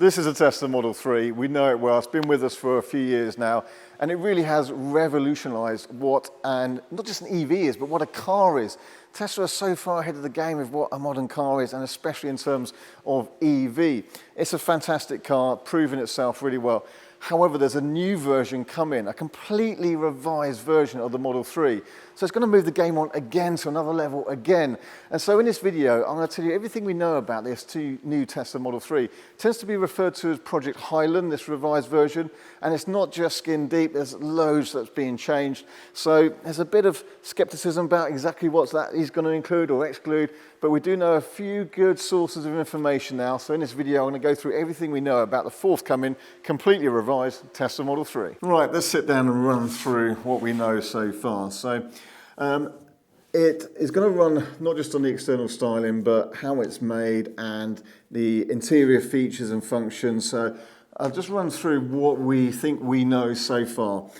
This is a Tesla Model 3. We know it well. It's been with us for a few years now, and it really has revolutionized what, and not just an EV is, but what a car is. Tesla is so far ahead of the game of what a modern car is, and especially in terms of EV. It's a fantastic car, proven itself really well. However, there's a new version coming, a completely revised version of the Model 3. So it's going to move the game on again to another level again. And so in this video, I'm going to tell you everything we know about this new Tesla Model 3. It tends to be referred to as Project Highland, this revised version. And it's not just skin deep, there's loads that's being changed. So there's a bit of skepticism about exactly what that is going to include or exclude. But we do know a few good sources of information now. So in this video, I'm going to go through everything we know about the forthcoming, completely revised Tesla Model 3. Right, let's sit down and run through what we know so far. So it is going to run not just on the external styling, but how it's made and the interior features and functions. So I'll just run through what we think we know so far.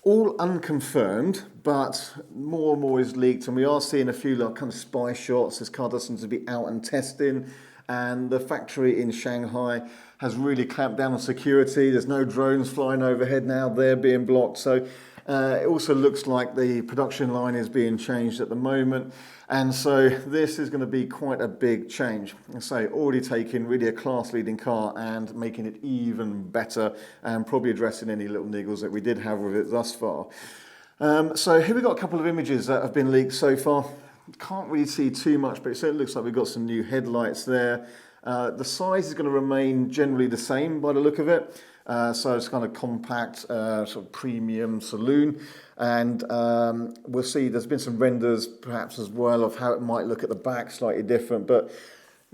All unconfirmed, but more and more is leaked, and we are seeing a few like kind of spy shots. This car does seem to be out and testing, and the factory in Shanghai has really clamped down on security. There's no drones flying overhead now, they're being blocked. So it also looks like the production line is being changed at the moment. And so this is going to be quite a big change. And so already taking really a class-leading car and making it even better and probably addressing any little niggles that we did have with it thus far. So here we've got a couple of images that have been leaked so far. Can't really see too much, but it certainly looks like we've got some new headlights there. The size is going to remain generally the same by the look of it. So it's kind of compact, sort of premium saloon. And we'll see, there's been some renders perhaps as well of how it might look at the back, slightly different, but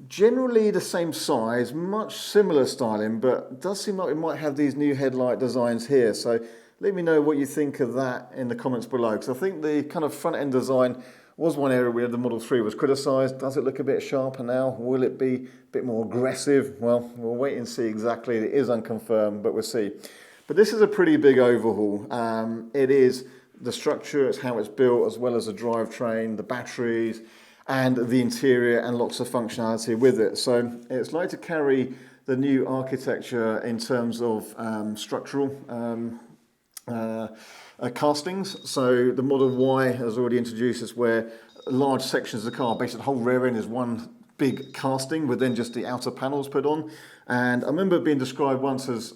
generally the same size, much similar styling, but it does seem like we might have these new headlight designs here. So let me know what you think of that in the comments below, because I think the kind of front end design was one area where the Model 3 was criticised. Does it look a bit sharper now? Will it be a bit more aggressive? Well, we'll wait and see exactly. It is unconfirmed, but we'll see. But this is a pretty big overhaul. It is the structure, it's how it's built, as well as the drivetrain, the batteries, and the interior, and lots of functionality with it. So it's likely to carry the new architecture in terms of structural castings. So the Model Y has already introduced this, where large sections of the car, basically the whole rear end is one big casting with then just the outer panels put on. And I remember it being described once as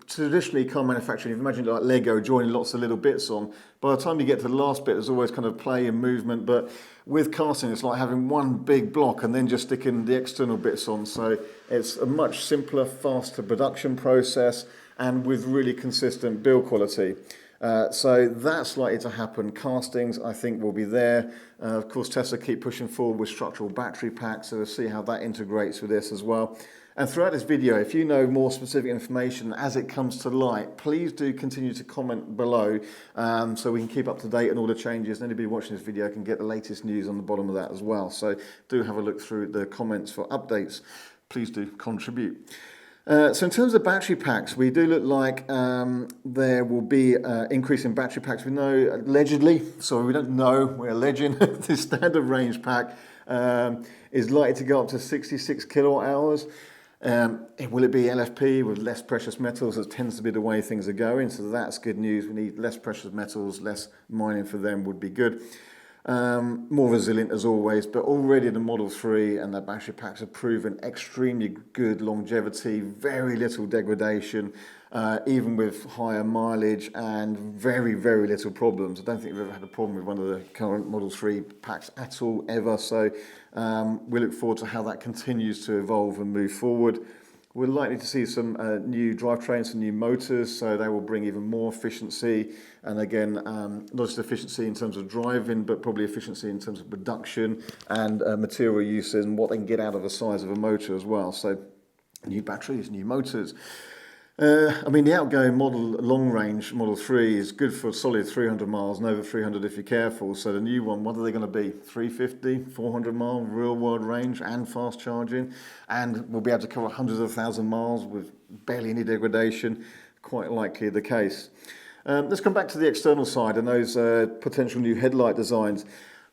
traditionally car manufacturing, if you imagine like Lego joining lots of little bits on, by the time you get to the last bit there's always kind of play and movement, but with casting it's like having one big block and then just sticking the external bits on. So it's a much simpler, faster production process and with really consistent build quality. So that's likely to happen. Castings, I think, will be there. Of course, Tesla keep pushing forward with structural battery packs, so we'll see how that integrates with this as well. And throughout this video, if you know more specific information as it comes to light, please do continue to comment below so we can keep up to date on all the changes. And anybody watching this video can get the latest news on the bottom of that as well. So do have a look through the comments for updates. Please do contribute. So in terms of battery packs, we do look like there will be increase in battery packs. We know allegedly, so we don't know, we're alleging, the standard range pack is likely to go up to 66 kilowatt hours. Will it be LFP with less precious metals? That tends to be the way things are going, so that's good news. We need less precious metals, less mining for them would be good. More resilient as always, but already the Model 3 and the battery packs have proven extremely good longevity, very little degradation, even with higher mileage, and very, very little problems. I don't think we've ever had a problem with one of the current Model 3 packs at all, ever. So we look forward to how that continues to evolve and move forward. We're likely to see some new drivetrains, some new motors, so they will bring even more efficiency. And again, not just efficiency in terms of driving, but probably efficiency in terms of production and material uses and what they can get out of the size of a motor as well. So new batteries, new motors. I mean, the outgoing model, long-range Model 3 is good for a solid 300 miles and over 300 if you're careful. So the new one, what are they going to be? 350, 400 mile real-world range and fast charging. And we'll be able to cover hundreds of thousand miles with barely any degradation. Quite likely the case. Let's come back to the external side and those potential new headlight designs.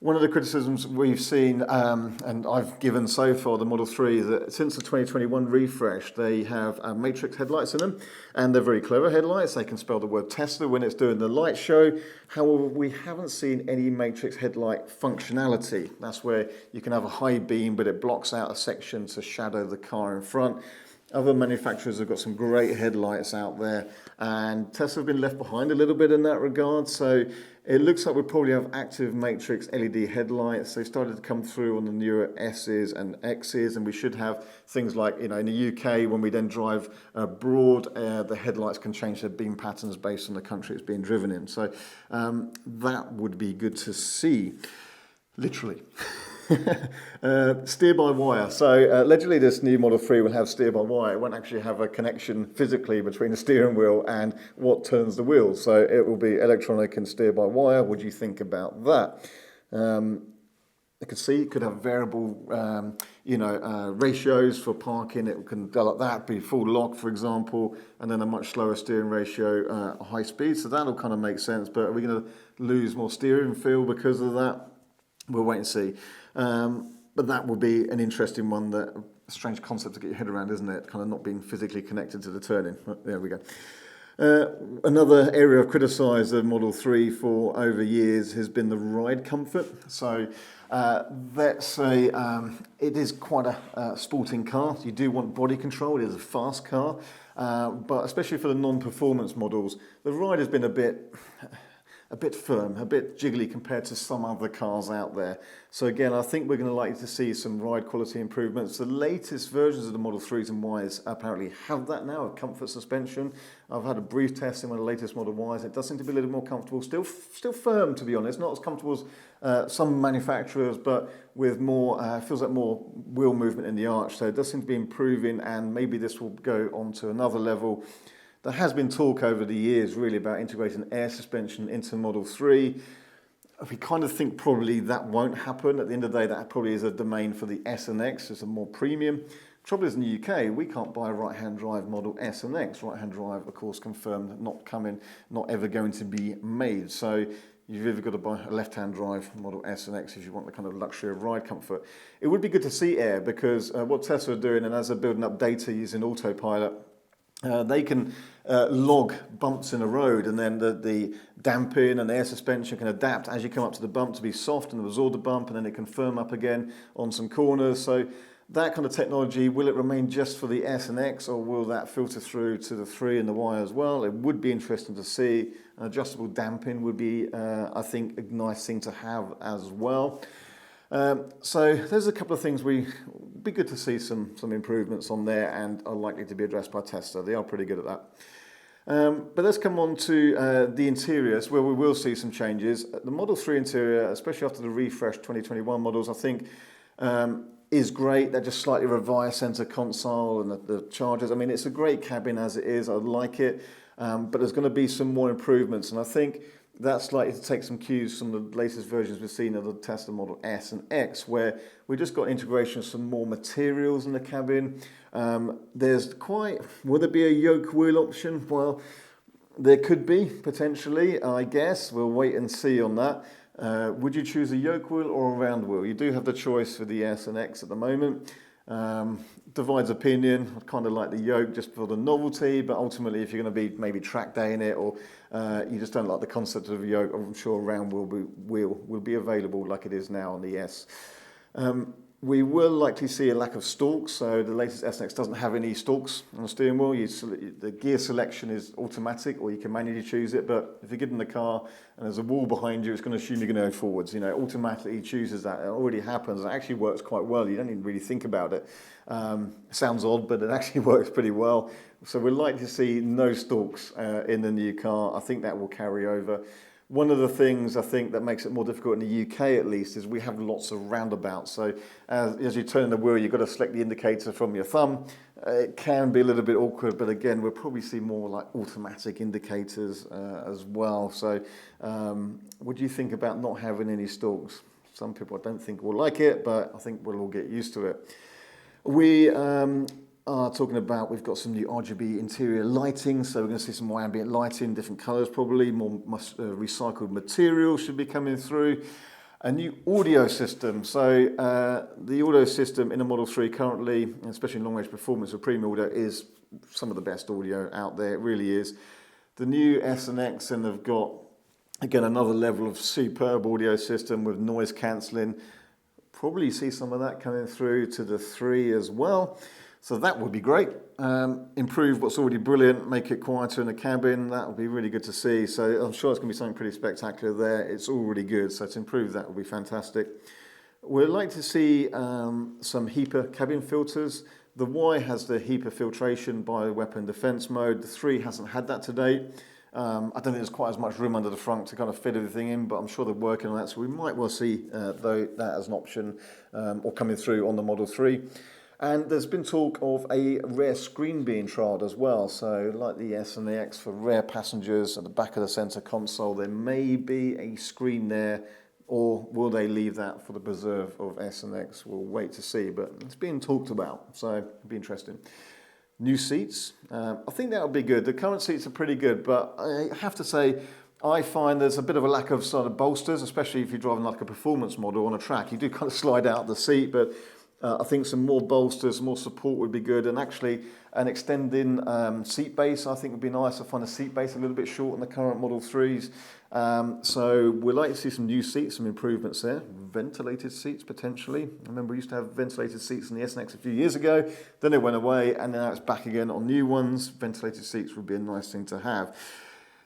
One of the criticisms we've seen, and I've given so far, the Model 3, is that since the 2021 refresh, they have matrix headlights in them, and they're very clever headlights. They can spell the word Tesla when it's doing the light show. However, we haven't seen any matrix headlight functionality. That's where you can have a high beam, but it blocks out a section to shadow the car in front. Other manufacturers have got some great headlights out there, and Tesla have been left behind a little bit in that regard. So it looks like we'll probably have active matrix LED headlights. They started to come through on the newer S's and X's, and we should have things like, in the UK, when we then drive abroad, the headlights can change their beam patterns based on the country it's being driven in. So that would be good to see, literally. Steer by wire. So allegedly this new Model 3 will have steer by wire. It won't actually have a connection physically between the steering wheel and what turns the wheels. So it will be electronic and steer by wire. What do you think about that? You can see it could have variable, ratios for parking. It can go like that, be full lock, for example, and then a much slower steering ratio, high speed. So that'll kind of make sense. But are we going to lose more steering feel because of that? We'll wait and see. But that will be an interesting one, that a strange concept to get your head around, isn't it? Kind of not being physically connected to the turning. There we go. Another area I've criticised the Model 3 for over years has been the ride comfort. So let's say it is quite a sporting car. You do want body control. It is a fast car. But especially for the non-performance models, the ride has been a bit firm, a bit jiggly compared to some other cars out there. So again, I think we're going to likely to see some ride quality improvements. The latest versions of the Model 3s and Ys apparently have that now, a comfort suspension. I've had a brief test in one of the latest Model Ys. It does seem to be a little more comfortable, still firm, to be honest, not as comfortable as some manufacturers, but with more, feels like more wheel movement in the arch. So it does seem to be improving, and maybe this will go on to another level. There has been talk over the years really about integrating air suspension into Model 3. We kind of think probably that won't happen. At the end of the day, that probably is a domain for the S and X. It's a more premium. Trouble is, in the UK, we can't buy a right-hand drive Model S and X. Right-hand drive, of course, confirmed, not ever going to be made. So you've either got to buy a left-hand drive Model S and X if you want the kind of luxury of ride comfort. It would be good to see air, because what Tesla are doing, and as they're building up data using autopilot, they can log bumps in a road, and then the damping and the air suspension can adapt as you come up to the bump to be soft and absorb the bump, and then it can firm up again on some corners. So that kind of technology, will it remain just for the S and X, or will that filter through to the 3 and the Y as well? It would be interesting to see. Adjustable damping would be, I think, a nice thing to have as well. So there's a couple of things we be good to see some improvements on there, and are likely to be addressed by Tesla. They are pretty good at that. But let's come on to the interiors, where we will see some changes. The Model 3 interior, especially after the refreshed 2021 models, I think is great. They're just slightly revised center console and the chargers. I mean, it's a great cabin as it is. I like it, but there's going to be some more improvements, and I think that's likely to take some cues from the latest versions we've seen of the Tesla Model S and X, where we just got integration of some more materials in the cabin. Will there be a yoke wheel option? Well, there could be, potentially, I guess. We'll wait and see on that. Would you choose a yoke wheel or a round wheel? You do have the choice for the S and X at the moment. Divides opinion. I kind of like the yoke just for the novelty, but ultimately if you're going to be maybe track day in it, or you just don't like the concept of a yoke, I'm sure a round wheel will be available like it is now on the S. We will likely see a lack of stalks, so the latest S and X doesn't have any stalks on the steering wheel. The gear selection is automatic, or you can manually choose it, but if you're getting in the car and there's a wall behind you, it's going to assume you're going to go forwards. It automatically chooses that. It already happens. It actually works quite well. You don't even really think about it. Sounds odd, but it actually works pretty well. So we're likely to see no stalks in the new car. I think that will carry over. One of the things I think that makes it more difficult in the UK at least is we have lots of roundabouts. So as you turn the wheel, you've got to select the indicator from your thumb. It can be a little bit awkward, but again, we'll probably see more like automatic indicators as well. So what do you think about not having any stalks? Some people I don't think will like it, but I think we'll all get used to it. We are talking about, we've got some new RGB interior lighting, so we're going to see some more ambient lighting, different colours probably, more recycled material should be coming through. A new audio system. So the audio system in a Model 3 currently, especially in long-range performance of premium audio, is some of the best audio out there. It really is. The new S and X and have got, again, another level of superb audio system with noise cancelling. Probably see some of that coming through to the 3 as well. So that would be great. Improve what's already brilliant, make it quieter in the cabin. That would be really good to see. So I'm sure it's going to be something pretty spectacular there. It's already good, so to improve that would be fantastic. We'd like to see some HEPA cabin filters. The Y has the HEPA filtration by weapon defense mode. The 3 hasn't had that to date. I don't think there's quite as much room under the front to kind of fit everything in, but I'm sure they're working on that. So we might well see that as an option or coming through on the Model 3. And there's been talk of a rear screen being trialled as well. So like the S and the X for rear passengers at the back of the centre console, there may be a screen there, or will they leave that for the preserve of S and X? We'll wait to see, but it's being talked about, so it'll be interesting. New seats, I think that would be good. The current seats are pretty good, but I have to say, I find there's a bit of a lack of sort of bolsters, especially if you're driving like a performance model on a track. You do kind of slide out the seat, but I think some more bolsters, more support would be good, and actually an extending seat base I think would be nice. I find the seat base a little bit short in the current Model 3s. So we'd like to see some new seats, some improvements there. Ventilated seats potentially. I remember we used to have ventilated seats in the S and X a few years ago, then it went away, and now it's back again on new ones. Ventilated seats would be a nice thing to have.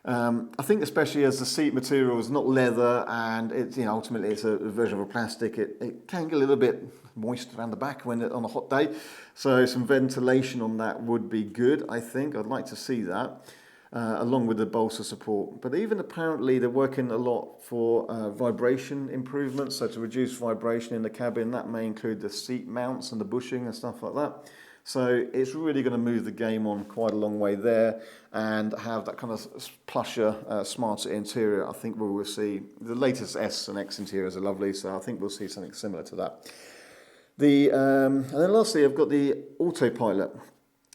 I think especially as the seat material is not leather and it's, ultimately it's a version of a plastic, it can get a little bit moist around the back when on a hot day. So some ventilation on that would be good, I think. I'd like to see that, along with the bolster support. But even apparently they're working a lot for vibration improvements, so to reduce vibration in the cabin. That may include the seat mounts and the bushing and stuff like that. So it's really going to move the game on quite a long way there and have that kind of plusher, smarter interior. I think we will see the latest S and X interiors are lovely, so I think we'll see something similar to that. And then lastly, I've got the autopilot.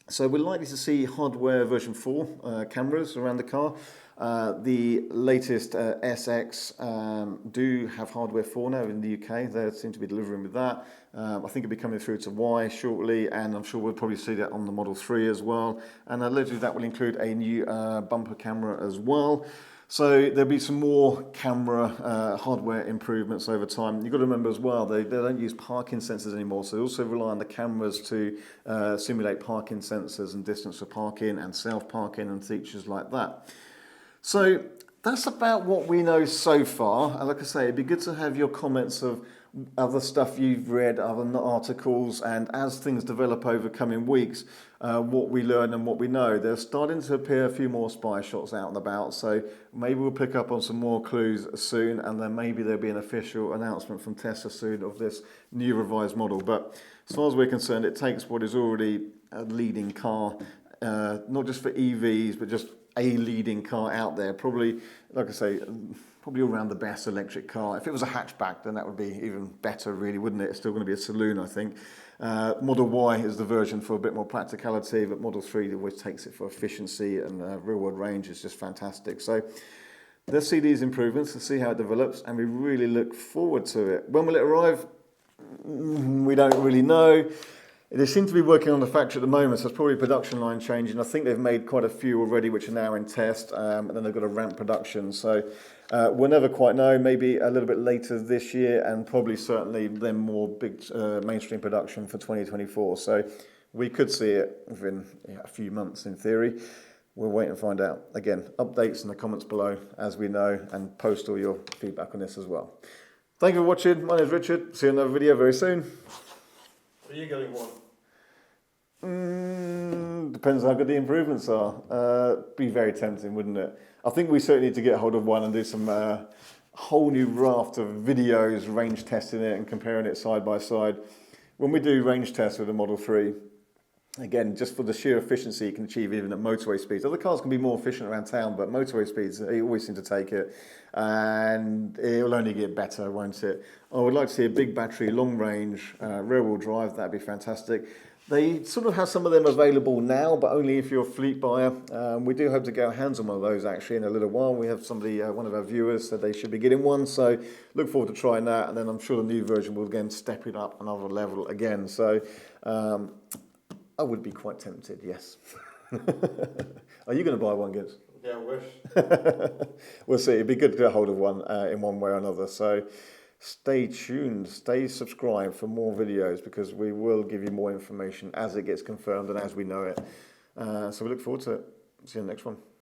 So we're likely to see hardware version 4 cameras around the car. The latest SX do have hardware 4 now in the UK. They seem to be delivering with that. I think it'll be coming through to Y shortly, and I'm sure we'll probably see that on the Model 3 as well. And allegedly that will include a new bumper camera as well. So there'll be some more camera hardware improvements over time. You've got to remember as well, they don't use parking sensors anymore, so they also rely on the cameras to simulate parking sensors and distance for parking and self-parking and features like that. So that's about what we know so far. And like I say, it'd be good to have your comments of other stuff you've read, other articles, and as things develop over coming weeks, what we learn and what we know. There's starting to appear a few more spy shots out and about, so maybe we'll pick up on some more clues soon, and then maybe there'll be an official announcement from Tesla soon of this new revised model. But as far as we're concerned, it takes what is already a leading car, not just for EVs, but just a leading car out there, probably, like I say, probably around the best electric car. If it was a hatchback, then that would be even better, really, wouldn't it? It's still going to be a saloon, I think. Model Y is the version for a bit more practicality, but Model 3 always takes it for efficiency, and real-world range is just fantastic. So let's see these improvements, let's see how it develops, and we really look forward to it. When will it arrive? We don't really know. They seem to be working on the factory at the moment, so it's probably a production line change, and I think they've made quite a few already which are now in test, and then they've got to ramp production. So we'll never quite know, maybe a little bit later this year, and probably certainly then more big mainstream production for 2024. So we could see it within a few months in theory. We'll wait and find out. Again, updates in the comments below as we know, and post all your feedback on this as well. Thank you for watching. My name is Richard. See you in another video very soon. Are you getting one? Depends how good the improvements are. Be very tempting, wouldn't it? I think we certainly need to get hold of one and do some whole new raft of videos, range testing it and comparing it side by side. When we do range tests with the Model 3, again, just for the sheer efficiency you can achieve even at motorway speeds. Other cars can be more efficient around town, but motorway speeds, they always seem to take it. And it will only get better, won't it? I would like to see a big battery, long range, rear-wheel drive. That'd be fantastic. They sort of have some of them available now, but only if you're a fleet buyer. We do hope to get our hands on one of those actually in a little while. We have somebody, one of our viewers said they should be getting one, so look forward to trying that. And then I'm sure the new version will again step it up another level again. So I would be quite tempted, yes. Are you going to buy one, Gibbs? Yeah, I wish. We'll see. It'd be good to get a hold of one in one way or another. So stay tuned, stay subscribed for more videos because we will give you more information as it gets confirmed and as we know it. So we look forward to it. See you in the next one.